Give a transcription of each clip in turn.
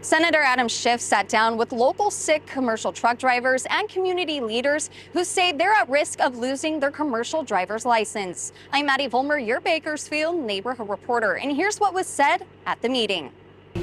Senator Adam Schiff sat down with local Sikh commercial truck drivers and community leaders who say they're at risk of losing their commercial driver's license. I'm Maddie Volmer, your Bakersfield neighborhood reporter, and here's what was said at the meeting.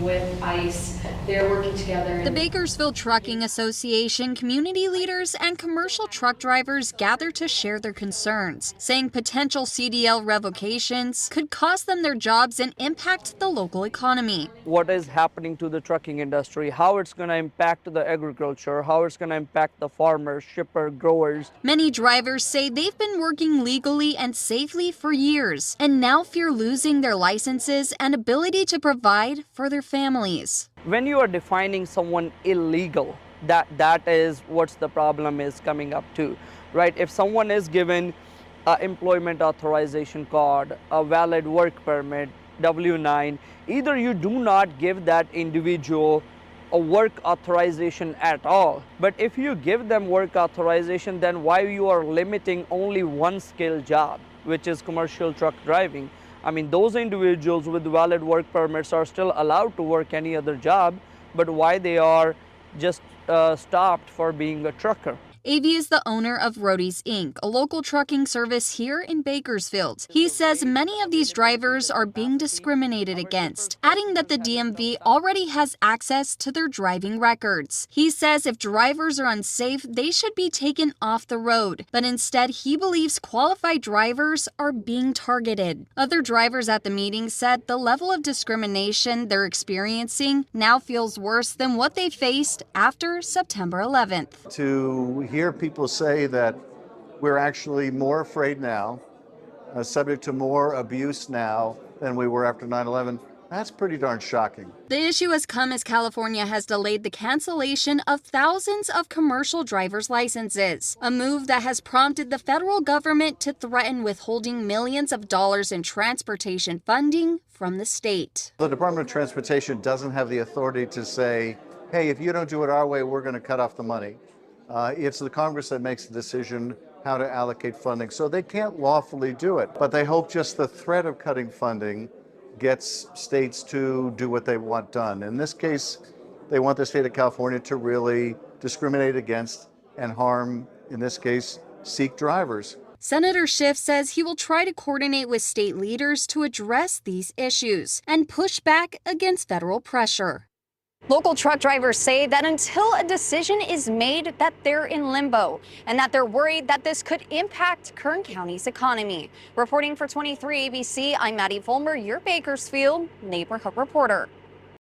With ICE, they're working together. The Bakersfield Trucking Association, community leaders, and commercial truck drivers gathered to share their concerns, saying potential CDL revocations could cost them their jobs and impact the local economy. What is happening to the trucking industry, how it's going to impact the agriculture, how it's going to impact the farmers, shipper, growers. Many drivers say they've been working legally and safely for years and now fear losing their licenses and ability to provide for their families. When you are defining someone illegal, that is what's the problem is coming up to, right? If someone is given an employment authorization card, a valid work permit, W-9, either you do not give that individual a work authorization at all. But if you give them work authorization, then why you are limiting only one skill job, which is commercial truck driving? I mean, those individuals with valid work permits are still allowed to work any other job, but why they are just stopped for being a trucker? Avi is the owner of Roadies Inc., a local trucking service here in Bakersfield. He says many of these drivers are being discriminated against, adding that the DMV already has access to their driving records. He says if drivers are unsafe, they should be taken off the road, but instead he believes qualified drivers are being targeted. Other drivers at the meeting said the level of discrimination they're experiencing now feels worse than what they faced after September 11th. To hear people say that we're actually more afraid now, subject to more abuse now than we were after 9/11, that's pretty darn shocking. The issue has come as California has delayed the cancellation of thousands of commercial driver's licenses, a move that has prompted the federal government to threaten withholding millions of dollars in transportation funding from the state. The Department of Transportation doesn't have the authority to say, hey, if you don't do it our way, we're going to cut off the money. It's the Congress that makes the decision how to allocate funding, so they can't lawfully do it. But they hope just the threat of cutting funding gets states to do what they want done. In this case, they want the state of California to really discriminate against and harm, in this case, Sikh drivers. Senator Schiff says he will try to coordinate with state leaders to address these issues and push back against federal pressure. Local truck drivers say that until a decision is made, that they're in limbo and that they're worried that this could impact Kern County's economy. Reporting for 23 ABC, I'm Maddie Volmer, your Bakersfield neighborhood reporter.